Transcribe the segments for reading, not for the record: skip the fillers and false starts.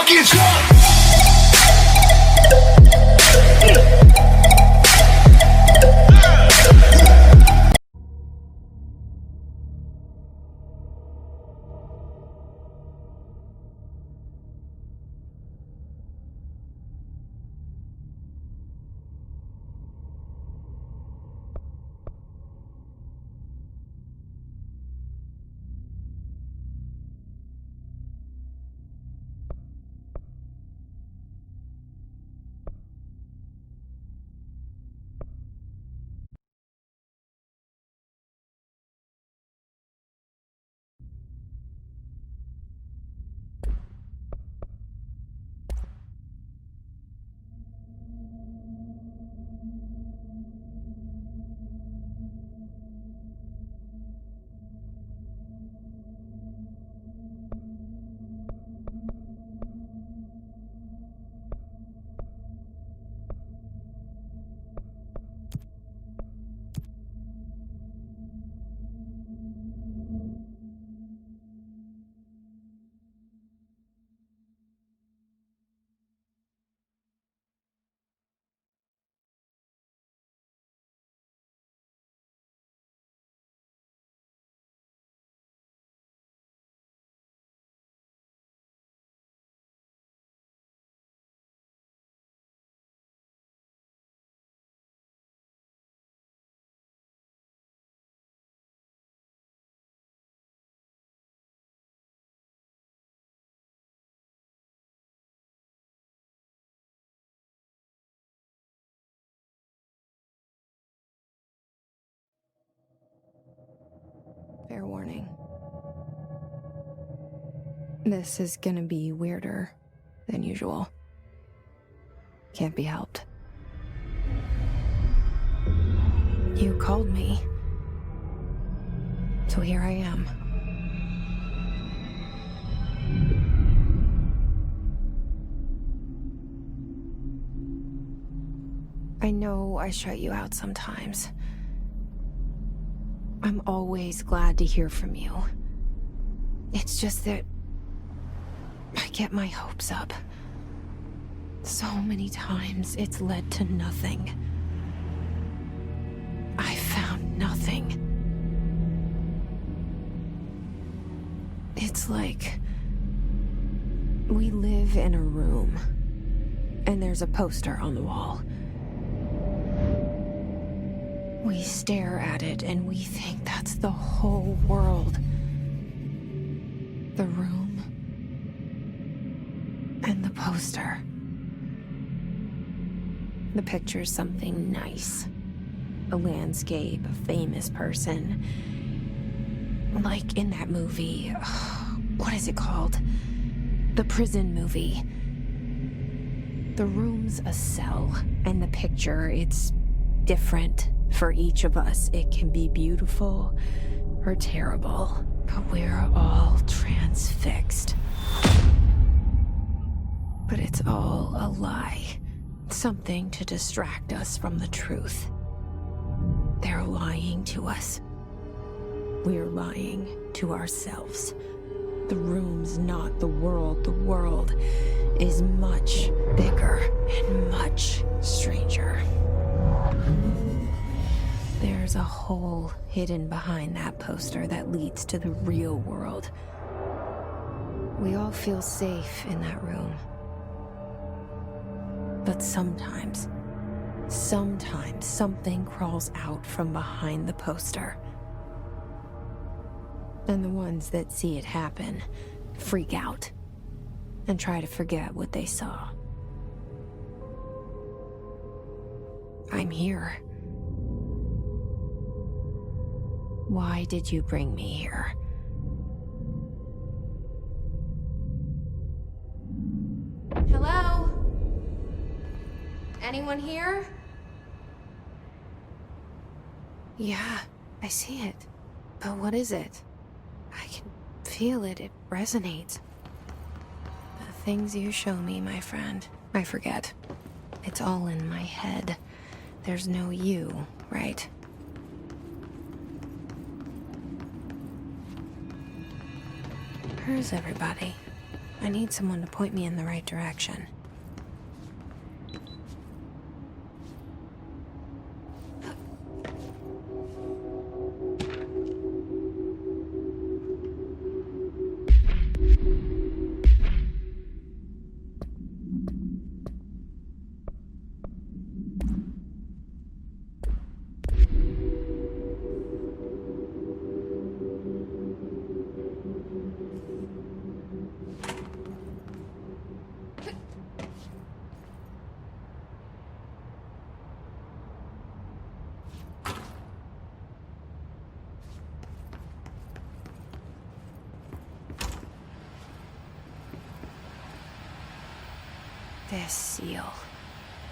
fucking truck. Fair warning. This is gonna be weirder than usual. Can't be helped. You called me. So here I am. I know I shut you out sometimes. I'm always glad to hear from you. It's just that I get my hopes up. So many times it's led to nothing. I found nothing. It's like we live in a room and there's a poster on the wall. We stare at it and we think that's the whole world. The room and the poster. The picture's something nice. A landscape, a famous person. Like in that movie, what is it called? The prison movie. The room's a cell, and the picture, it's different. For each of us, it can be beautiful or terrible, but we're all transfixed. But it's all a lie. Something to distract us from the truth. They're lying to us. We're lying to ourselves. The room's not the world. The world is much bigger and much stranger. There's a hole hidden behind that poster that leads to the real world. We all feel safe in that room. But sometimes something crawls out from behind the poster. And the ones that see it happen freak out and try to forget what they saw. I'm here. Why did you bring me here? Hello? Anyone here? Yeah, I see it. But what is it? I can feel it. It resonates. The things you show me, my friend, I forget. It's all in my head. There's no you, right? Where's everybody? I need someone to point me in the right direction. This seal.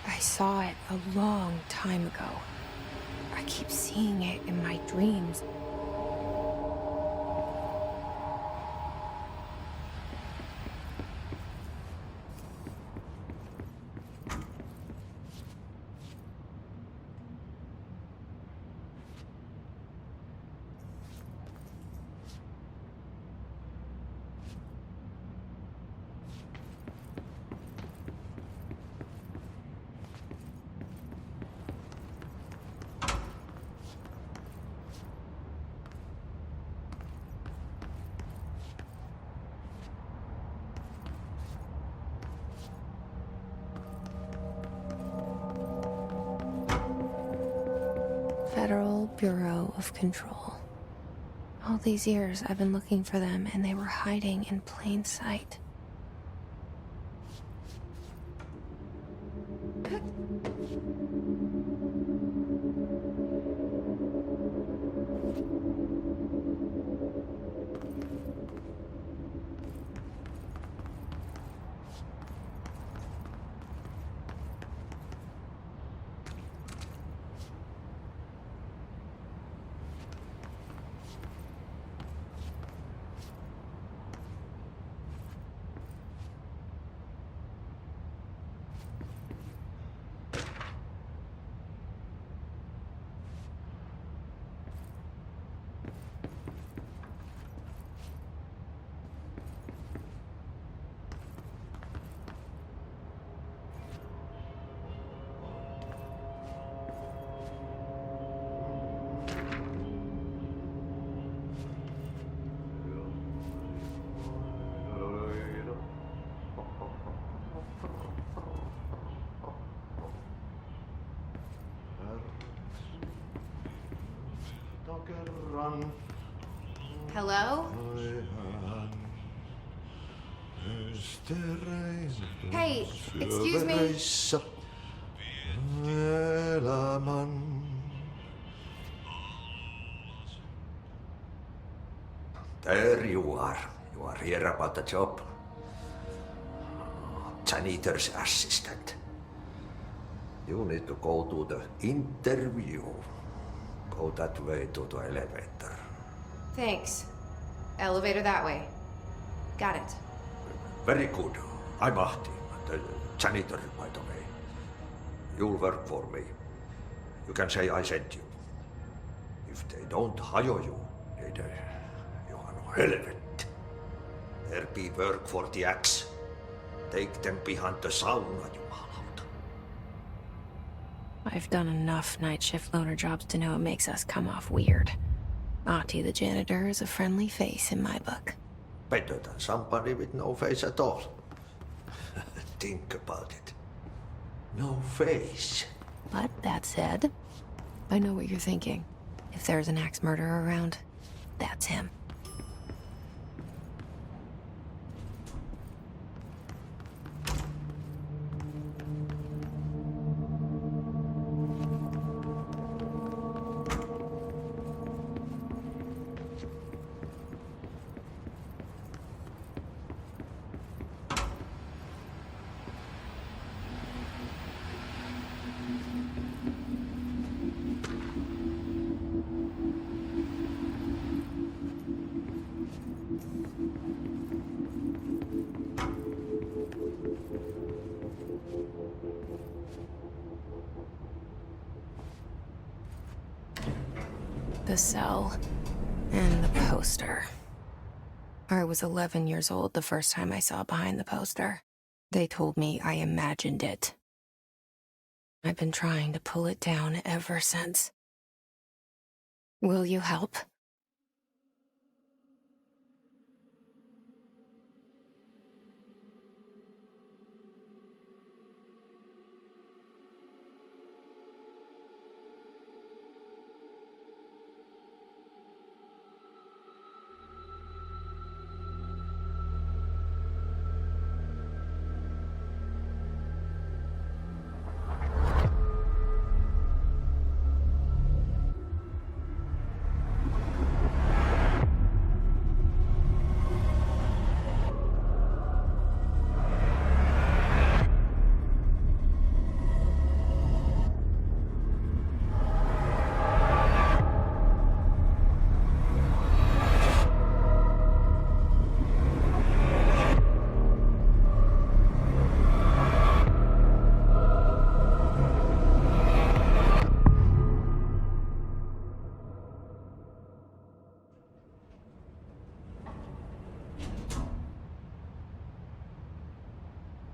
I saw it a long time ago. I keep seeing it in my dreams. Federal Bureau of Control. All these years I've been looking for them and they were hiding in plain sight. Hello? Hey, excuse me. There you are. You are here about the job. Janitor's assistant. You need to go to the interview. Go that way to the elevator. Thanks. Elevator that way. Got it. Very good. I'm Ahti, the janitor, by the way. You'll work for me. You can say I sent you. If they don't hire you, you are no helvet. There be work for the axe. Take them behind the sauna, jumalauta. I've done enough night shift loner jobs to know it makes us come off weird. Ahti the janitor is a friendly face in my book. Better than somebody with no face at all. Think about it. No face. But that said, I know what you're thinking. If there's an axe murderer around, that's him. The cell and the poster. I was 11 years old the first time I saw behind the poster. They told me I imagined it. I've been trying to pull it down ever since. Will you help?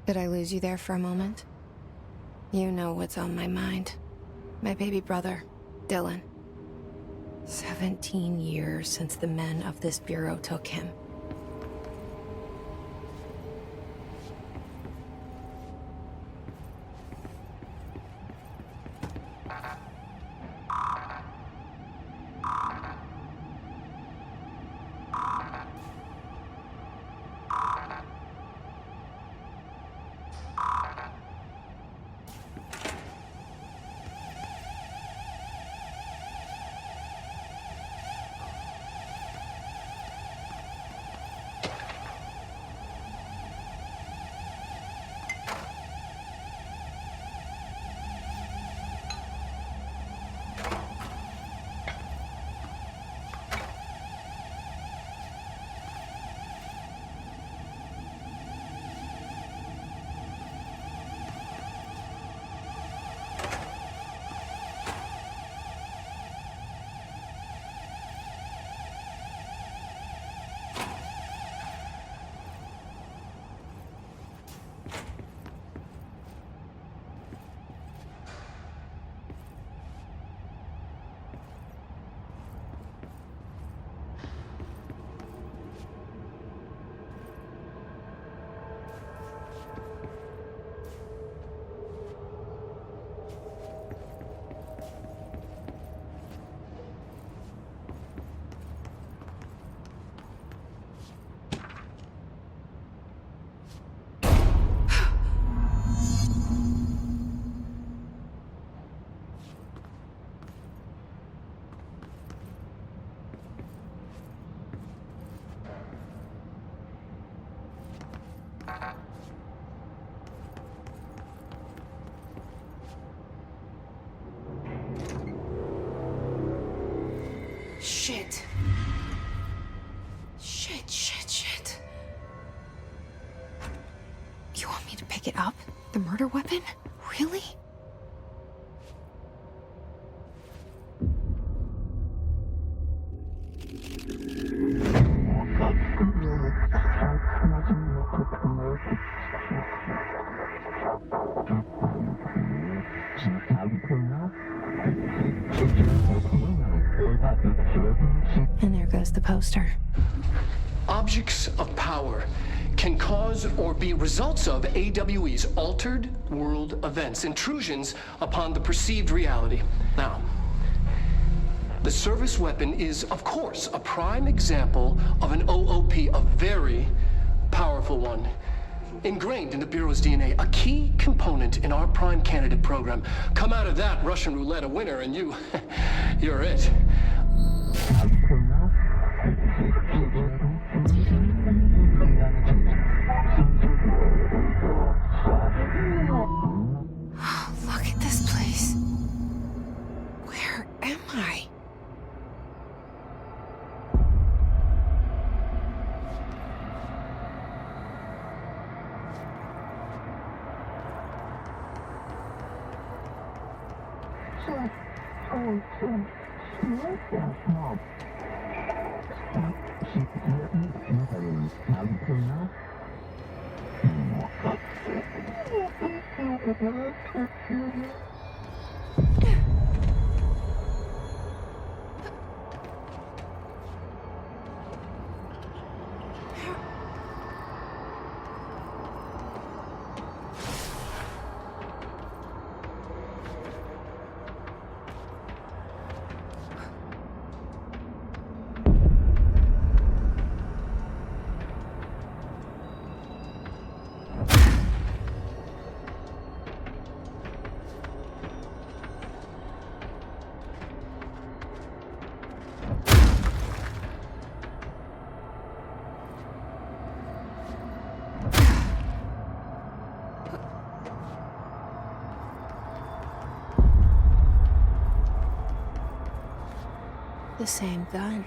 Did I lose you there for a moment? You know what's on my mind. My baby brother, Dylan. 17 years since the men of this bureau took him. Shit. Shit. You want me to pick it up? The murder weapon? Really? And there goes the poster. Objects of power can cause or be results of AWE's altered world events, intrusions upon the perceived reality. Now, the service weapon is, of course, a prime example of an OOP, a very powerful one. Ingrained in the Bureau's DNA, a key component in our prime candidate program. Come out of that Russian roulette a winner and you're it. Look at this place. Where am I? The same gun.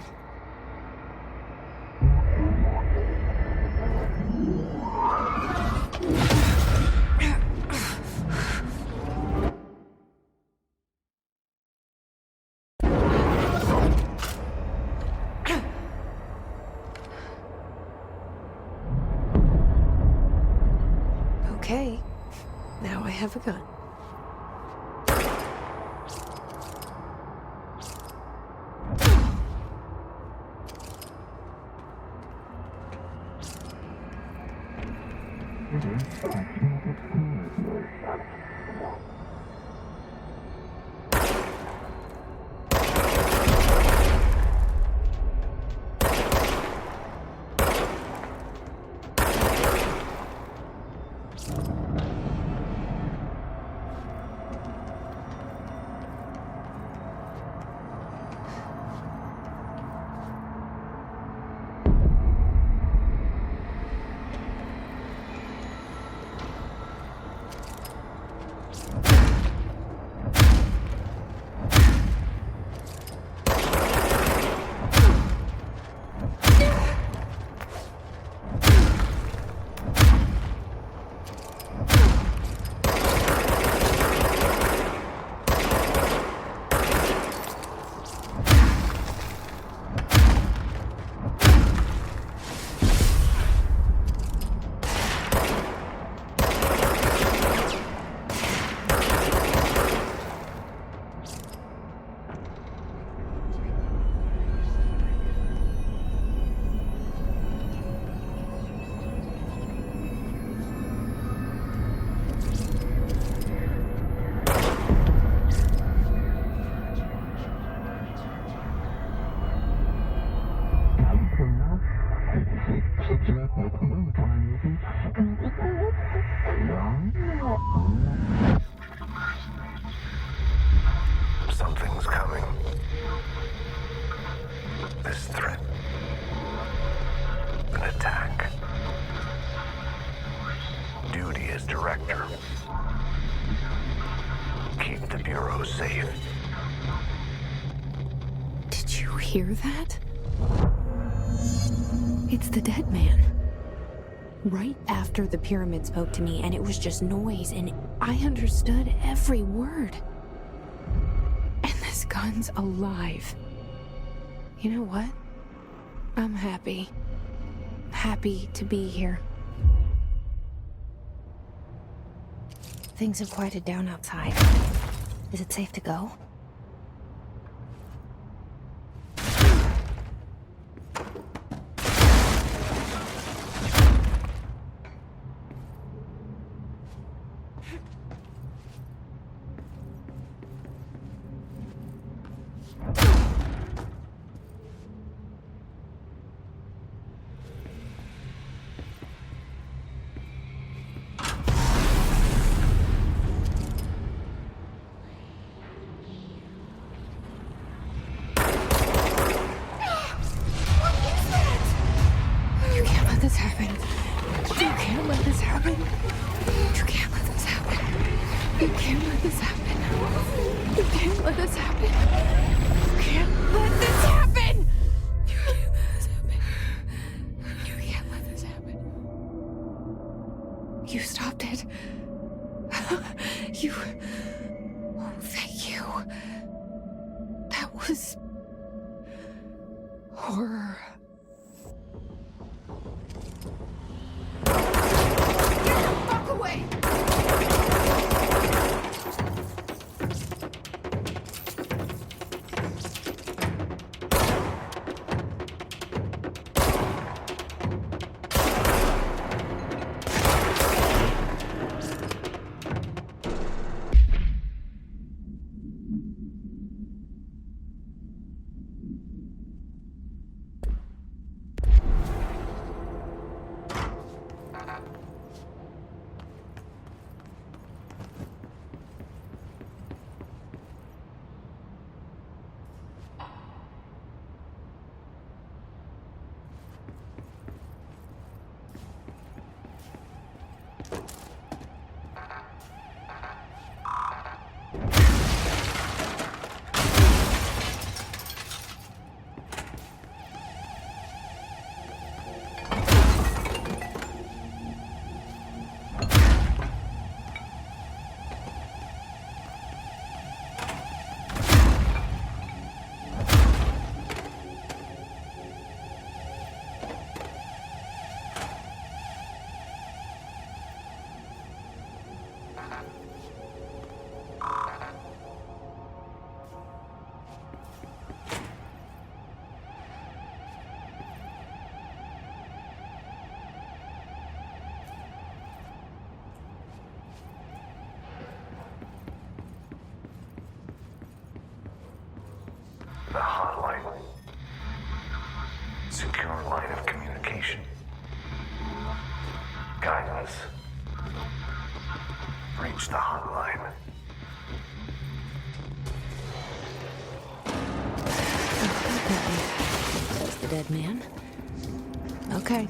Okay, now I have a gun. Something's coming. This threat. An attack. Duty as director. Keep the Bureau safe. Did you hear that? It's the dead man. Right after the pyramid spoke to me, and it was just noise, and I understood every word. And this gun's alive. You know what? I'm happy. Happy to be here. Things have quieted down outside. Is it safe to go? This happen. You can't let this happen. You can't let this happen. You can't let this happen. You can't let this happen. You can't let this happen. You can't let this happen. You can't let this happen. You stopped it. You. Oh, thank you. That was horror. The hotline. Secure line of communication. Guidance. Reach the hotline. That's the dead man. Okay.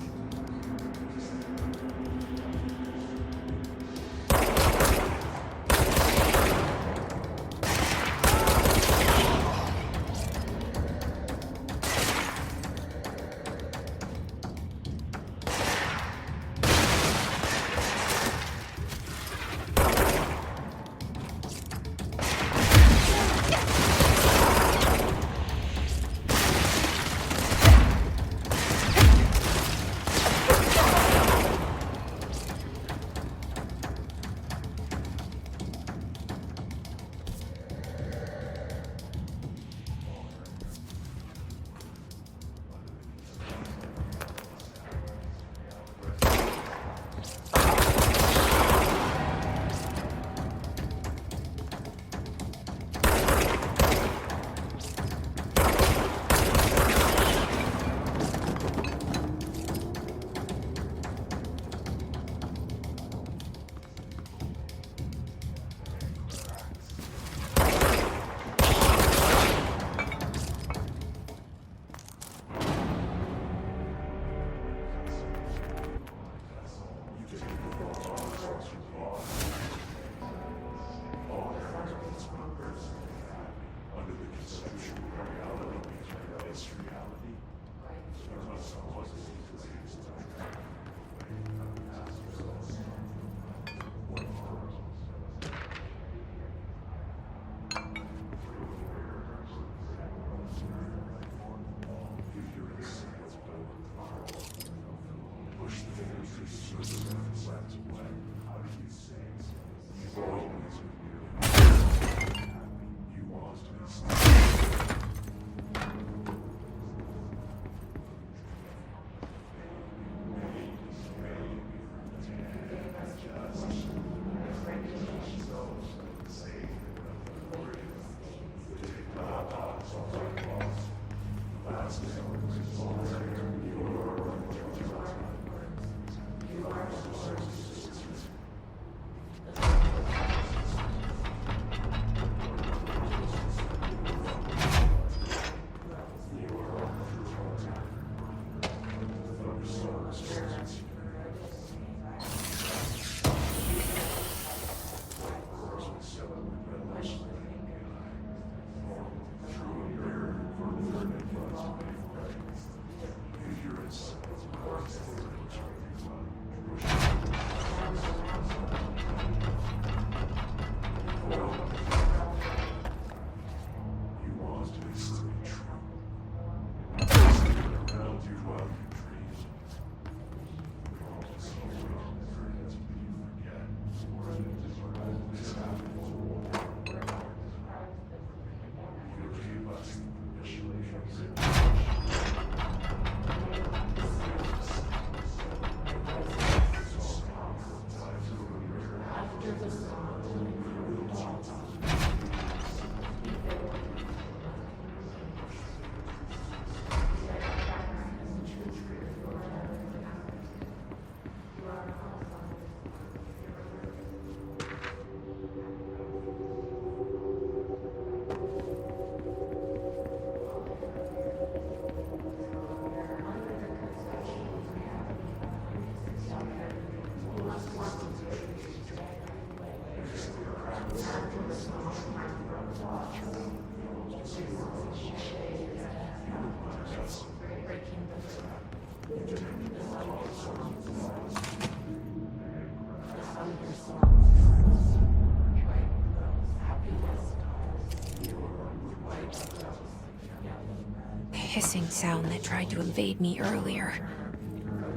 Hissing sound that tried to invade me earlier.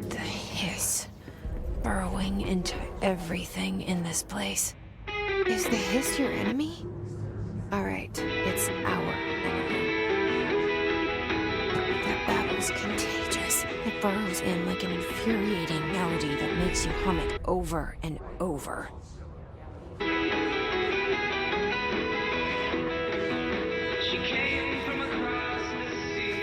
The hiss, burrowing into everything in this place. Is the hiss your enemy? Alright, it's our enemy. That battle's contagious. It burrows in like an infuriating melody that makes you hum it over and over. She came from across the sea.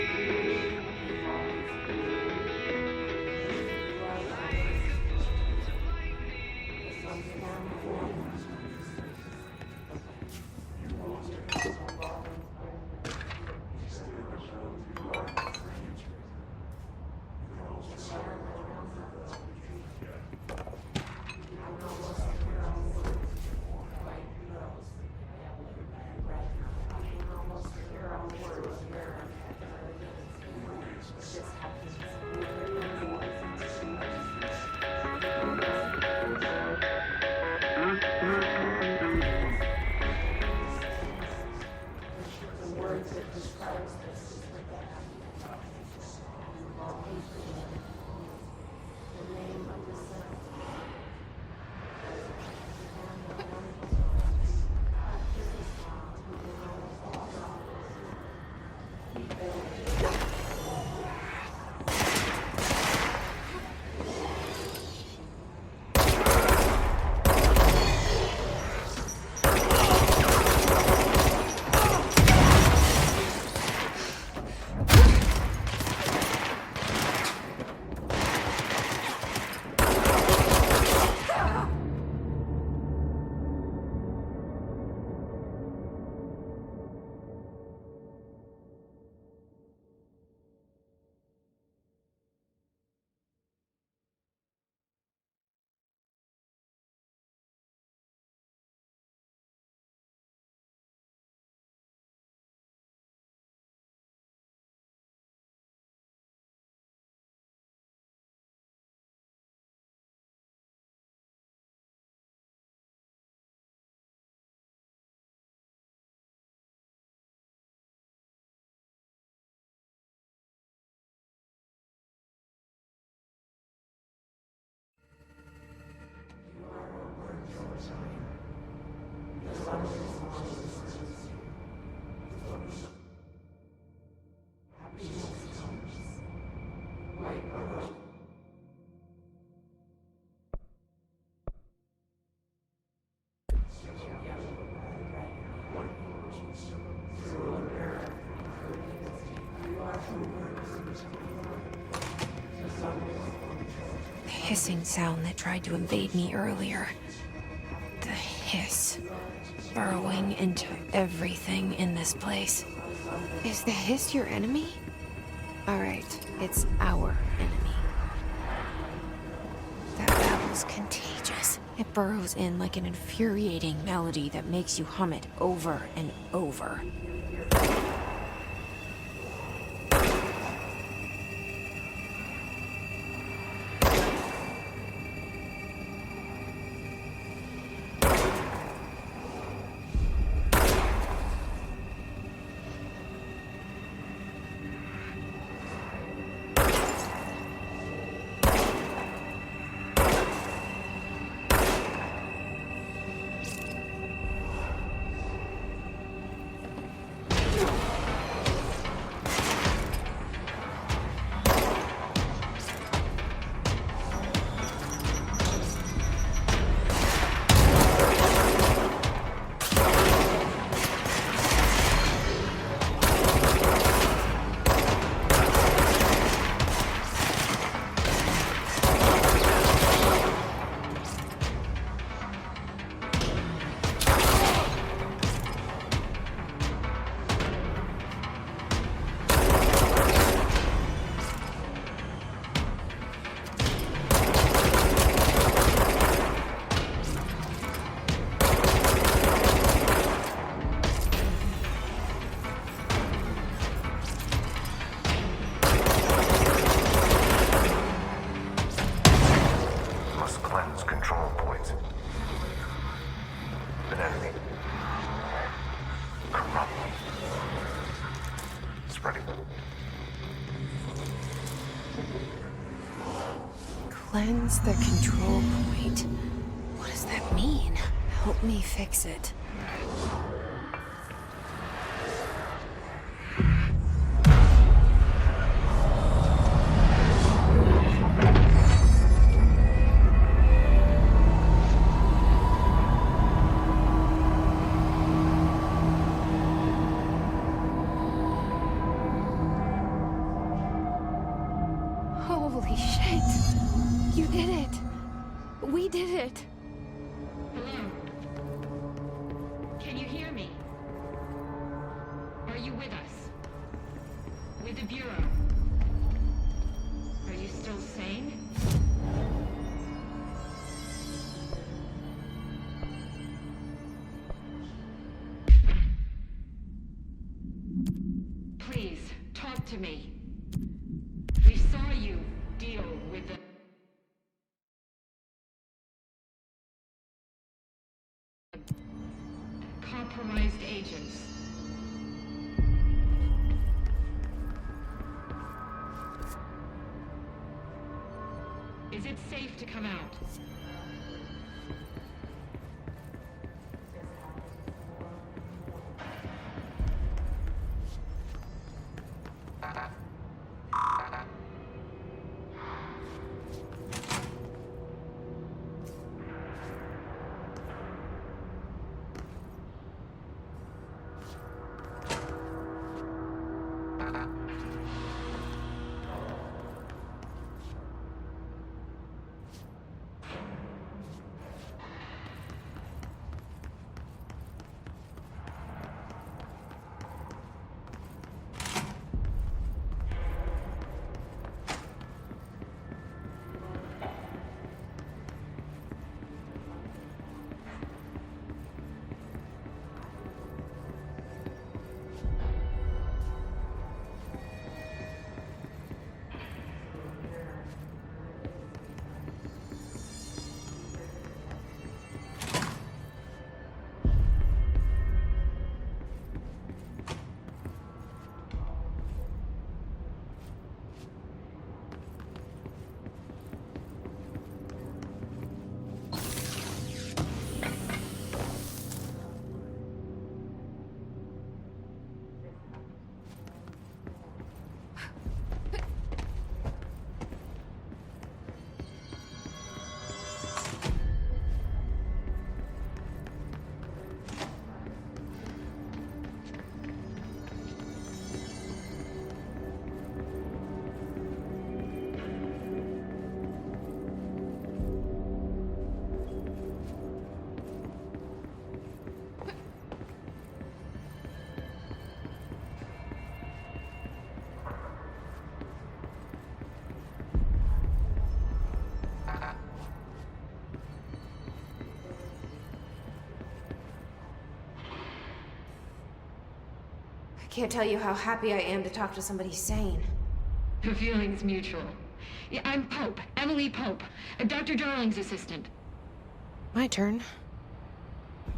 The hissing sound that tried to invade me earlier. The hiss. Burrowing into everything in this place. Is the hiss your enemy? Alright, it's our enemy. That battle's contagious. It burrows in like an infuriating melody that makes you hum it over and over. Cleanse the control point. What does that mean? Help me fix it. Holy shit! You did it! We did it! Hello? Can you hear me? Are you with us? With the Bureau? Are you still sane? Please, talk to me. We saw you deal with the... compromised agents. Is it safe to come out? I can't tell you how happy I am to talk to somebody sane. The feeling's mutual. Yeah, I'm Pope, Emily Pope, Dr. Darling's assistant. My turn.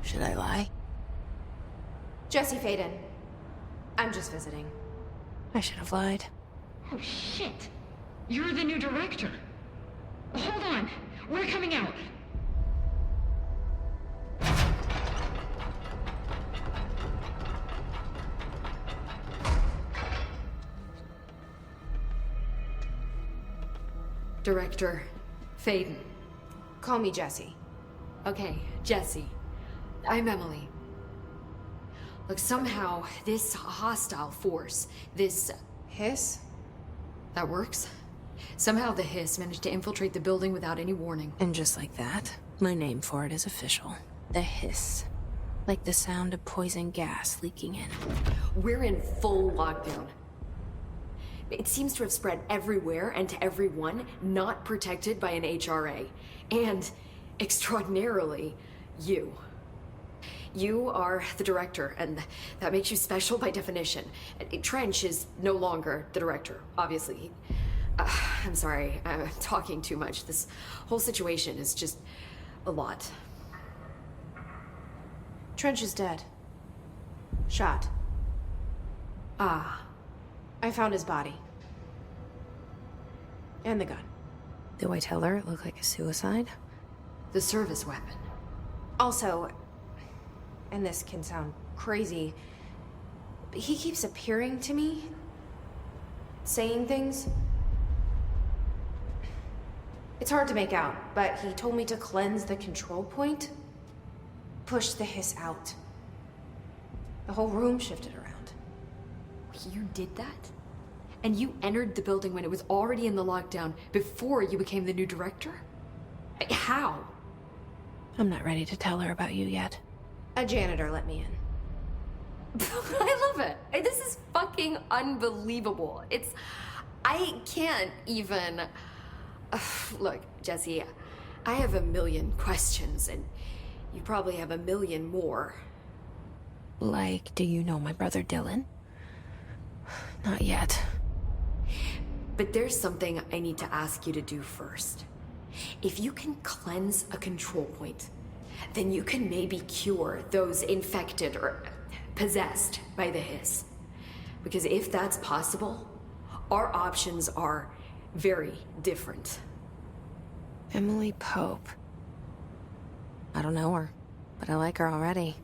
Should I lie? Jesse Faden. I'm just visiting. I should have lied. Oh, shit. You're the new director. Hold on. We're coming out. Director Faden. Call me Jesse. Okay, Jesse. I'm Emily. Look, somehow this hostile force, this... Hiss? that works? Somehow the hiss managed to infiltrate the building without any warning. And just like that, my name for it is official. The hiss. Like the sound of poison gas leaking in. We're in full lockdown. It seems to have spread everywhere and to everyone not protected by an HRA. And, extraordinarily, you. You are the director, and that makes you special by definition. Trench is no longer the director, obviously. I'm sorry, I'm talking too much. This whole situation is just a lot. Trench is dead. Shot. Ah. I found his body. And the gun. Do I tell her it looked like a suicide? The service weapon. Also, and this can sound crazy, but he keeps appearing to me, saying things. It's hard to make out, but he told me to cleanse the control point, push the hiss out. The whole room shifted around. You did that? And you entered the building when it was already in the lockdown before you became the new director? How? I'm not ready to tell her about you yet. A janitor let me in. I love it. This is fucking unbelievable. I can't even... Look, Jesse, I have a million questions, and you probably have a million more. Like, do you know my brother Dylan? Not yet. But there's something I need to ask you to do first. If you can cleanse a control point, then you can maybe cure those infected or possessed by the hiss. Because if that's possible, our options are very different. Emily Pope. I don't know her, but I like her already.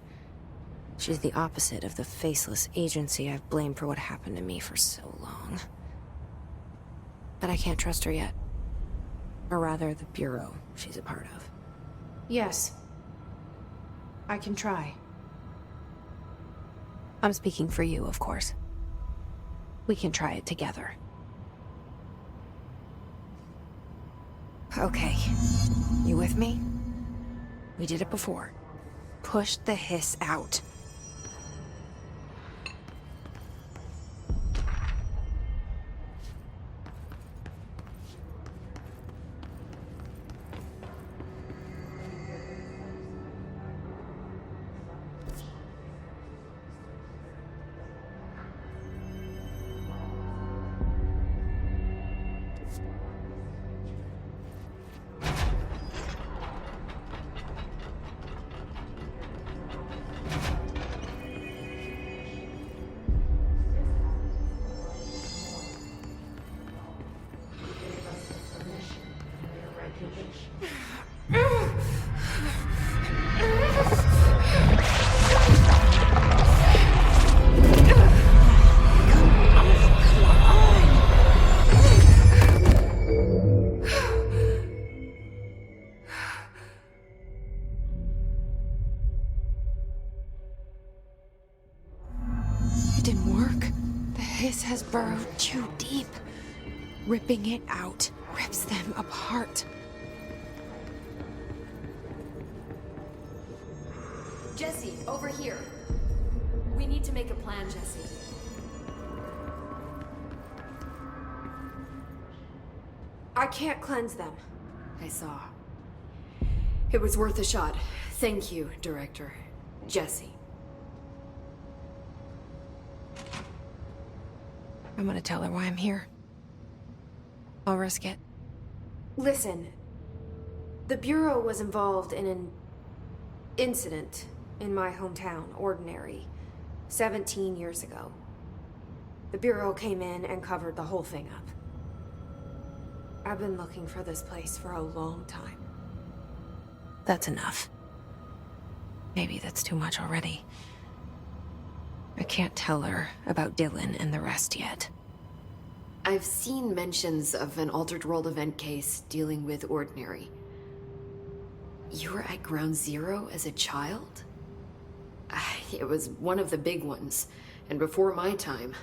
She's the opposite of the faceless agency I've blamed for what happened to me for so long. But I can't trust her yet. Or rather, the Bureau she's a part of. Yes. I can try. I'm speaking for you, of course. We can try it together. Okay. You with me? We did it before. Push the hiss out. Has burrowed too deep. Ripping it out rips them apart. Jesse, over here. We need to make a plan, Jesse. I can't cleanse them. I saw. It was worth a shot. Thank you, Director. Jesse. I'm gonna tell her why I'm here. I'll risk it. Listen, the Bureau was involved in an incident in my hometown, Ordinary, 17 years ago. The Bureau came in and covered the whole thing up. I've been looking for this place for a long time. That's enough. Maybe that's too much already. I can't tell her about Dylan and the rest yet. I've seen mentions of an Altered World event case dealing with Ordinary. You were at Ground Zero as a child? It was one of the big ones, and before my time.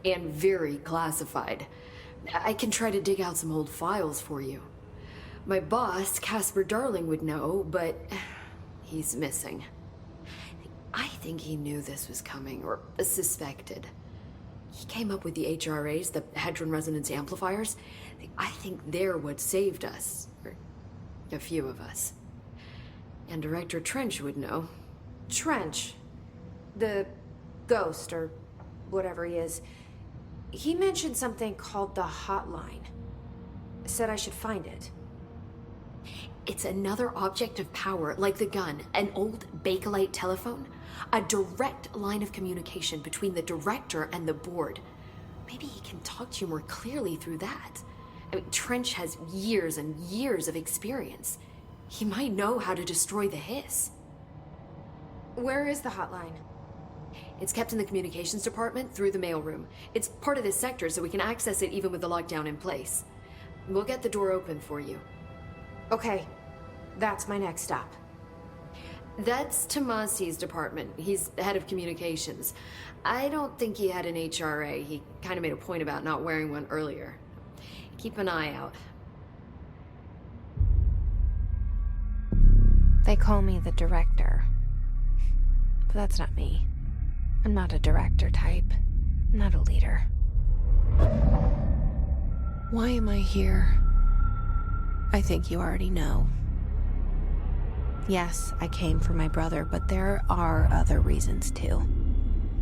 And very classified. I can try to dig out some old files for you. My boss, Casper Darling, would know, but he's missing. I think he knew this was coming, or suspected. He came up with the HRAs, the Hadron Resonance Amplifiers. I think they're what saved us. Or a few of us. And Director Trench would know. Trench? The ghost, or whatever he is. He mentioned something called the Hotline. Said I should find it. It's another object of power, like the gun, an old Bakelite telephone. A direct line of communication between the director and the board. Maybe he can talk to you more clearly through that. I mean, Trench has years and years of experience. He might know how to destroy the hiss. Where is the hotline? It's kept in the communications department through the mailroom. It's part of this sector, so we can access it even with the lockdown in place. We'll get the door open for you. Okay, that's my next stop. That's Tomasi's department. He's head of communications. I don't think he had an HRA. He kind of made a point about not wearing one earlier. Keep an eye out. They call me the director. But that's not me. I'm not a director type. I'm not a leader. Why am I here? I think you already know. Yes, I came for my brother, but there are other reasons too.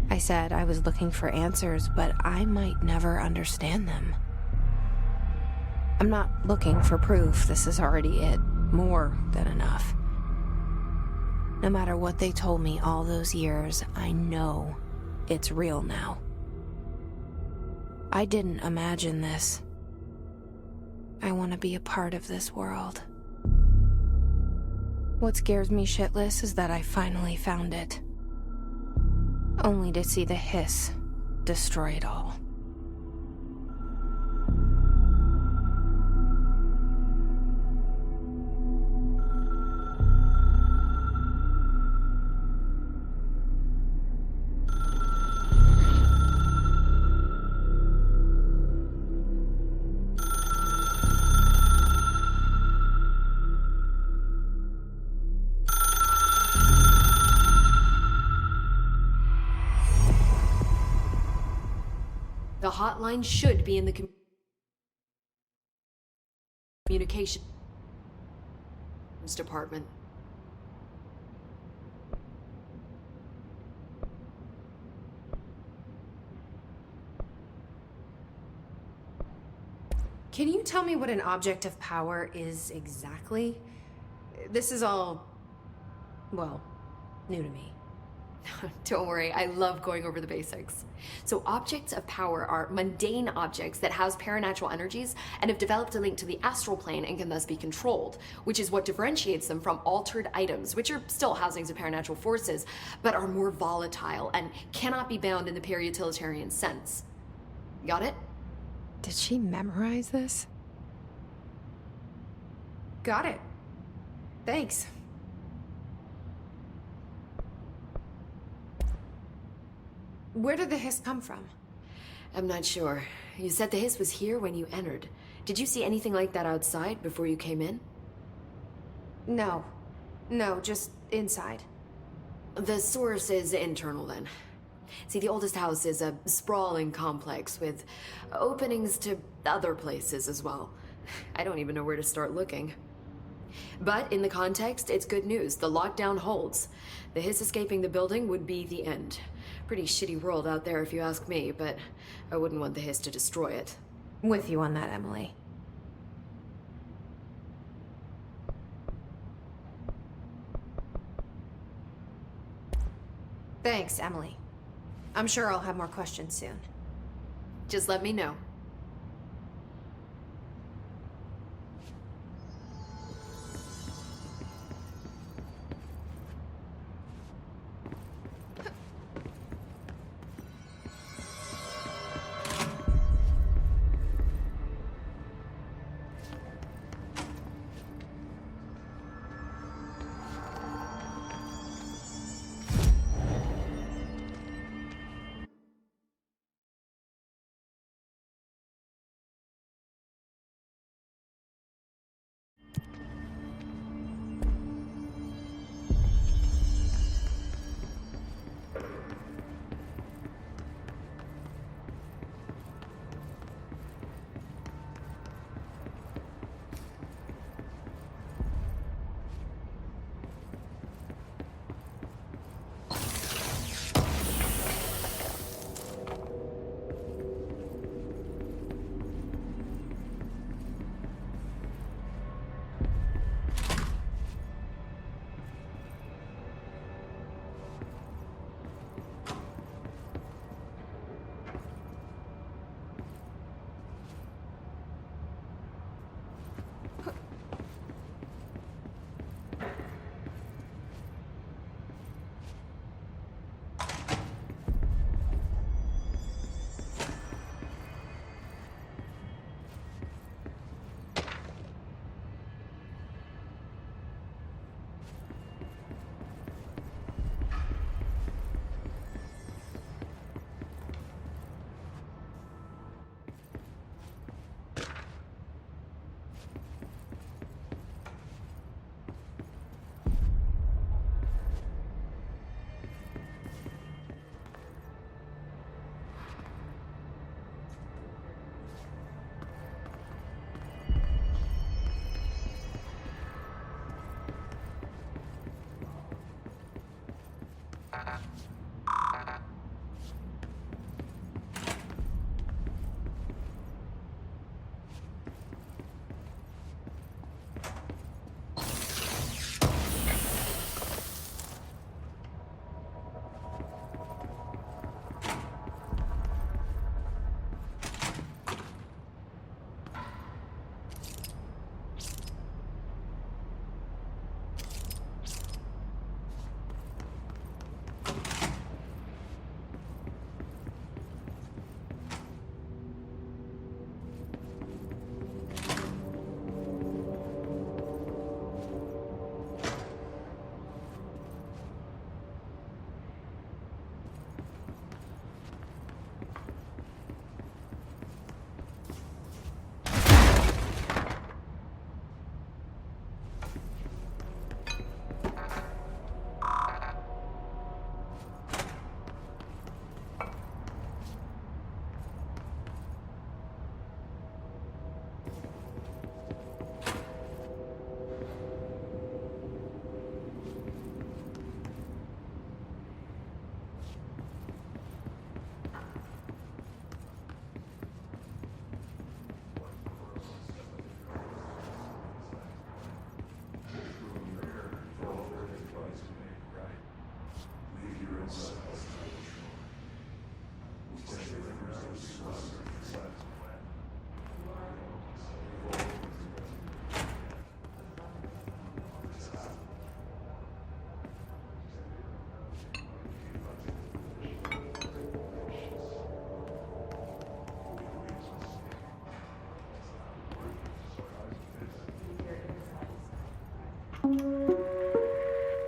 I said I was looking for answers, but I might never understand them. I'm not looking for proof. This is already it. More than enough. No matter what they told me all those years, I know it's real now. I didn't imagine this. I want to be a part of this world. What scares me shitless is that I finally found it. Only to see the hiss destroy it all. The hotline should be in the communications department. Can you tell me what an object of power is exactly? This is all, well, new to me. Don't worry, I love going over the basics. So objects of power are mundane objects that house paranatural energies and have developed a link to the astral plane and can thus be controlled, which is what differentiates them from altered items, which are still housings of paranatural forces, but are more volatile and cannot be bound in the peri-utilitarian sense. Got it? Did she memorize this? Got it. Thanks. Where did the hiss come from? I'm not sure. You said the hiss was here when you entered. Did you see anything like that outside before you came in? No. No, just inside. The source is internal then. See, the oldest house is a sprawling complex with openings to other places as well. I don't even know where to start looking. But in the context, it's good news. The lockdown holds. The hiss escaping the building would be the end. Pretty shitty world out there if you ask me, but I wouldn't want the hiss to destroy it. With you on that, Emily. Thanks, Emily. I'm sure I'll have more questions soon. Just let me know.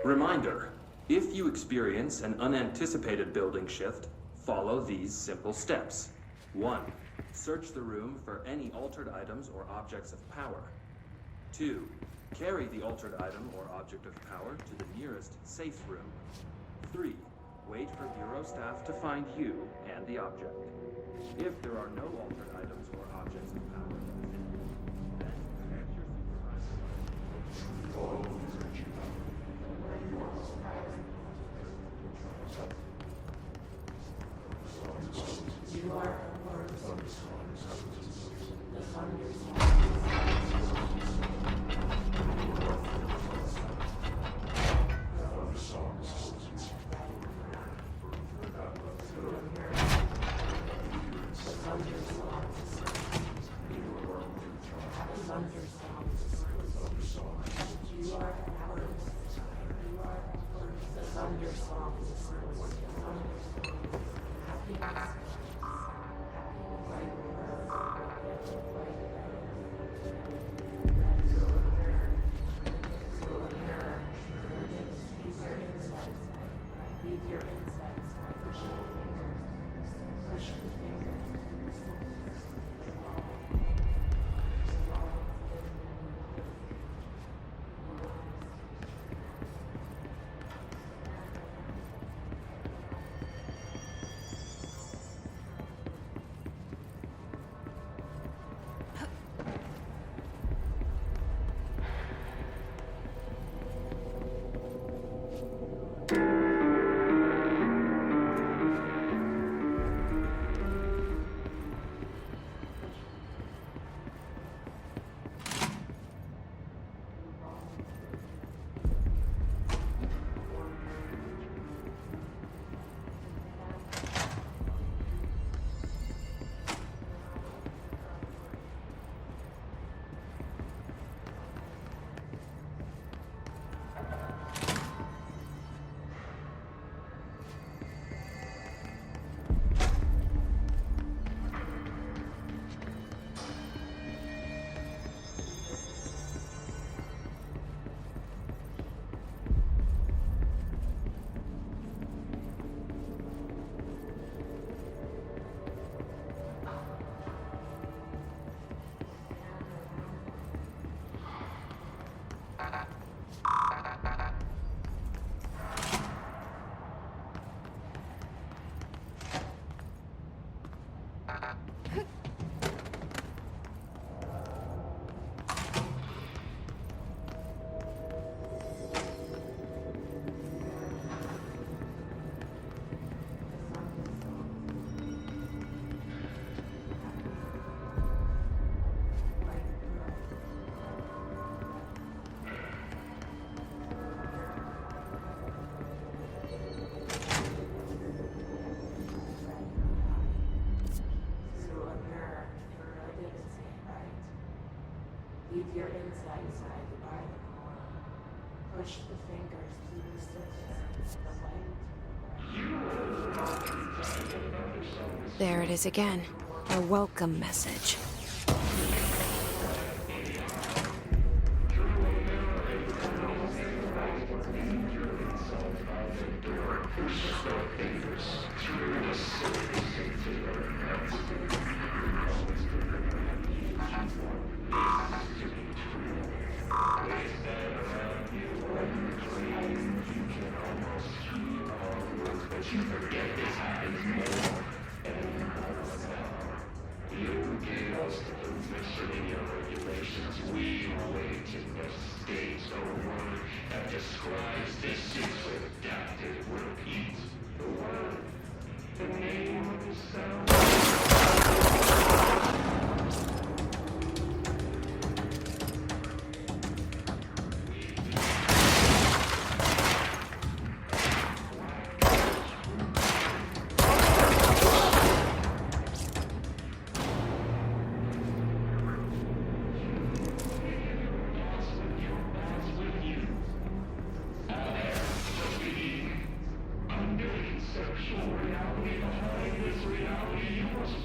Reminder, if you experience an unanticipated building shift, follow these simple steps. 1. Search the room for any altered items or objects of power. 2. Carry the altered item or object of power to the nearest safe room. 3. Wait for Bureau staff to find you and the object. If there are no altered items or objects of power, then direct your supervisor. Your insides side by the corner. Push the fingers to the surface. There it is again. A welcome message. Conceptual reality behind this reality you must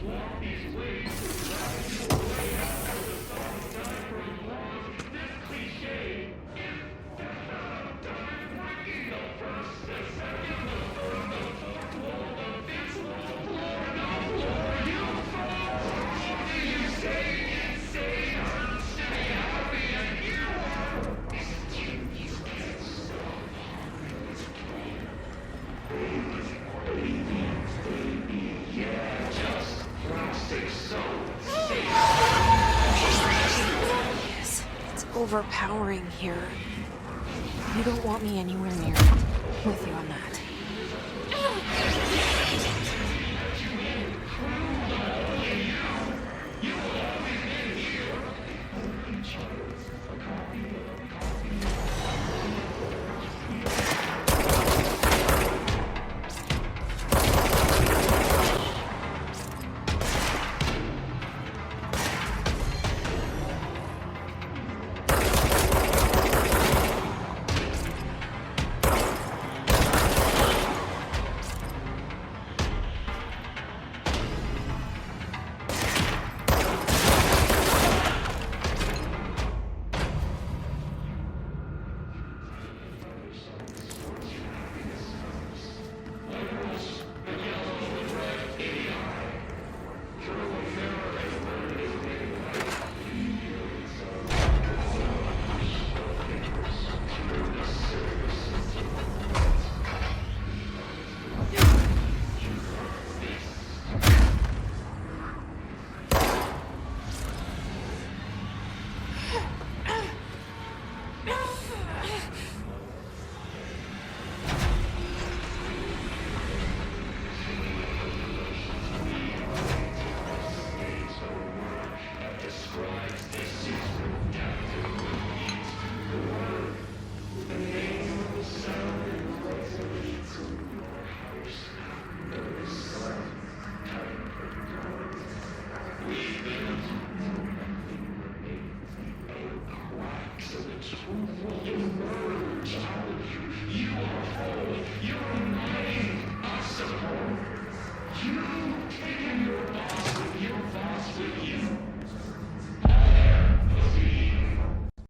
overpowering here. You don't want me anywhere near it. With you on that. You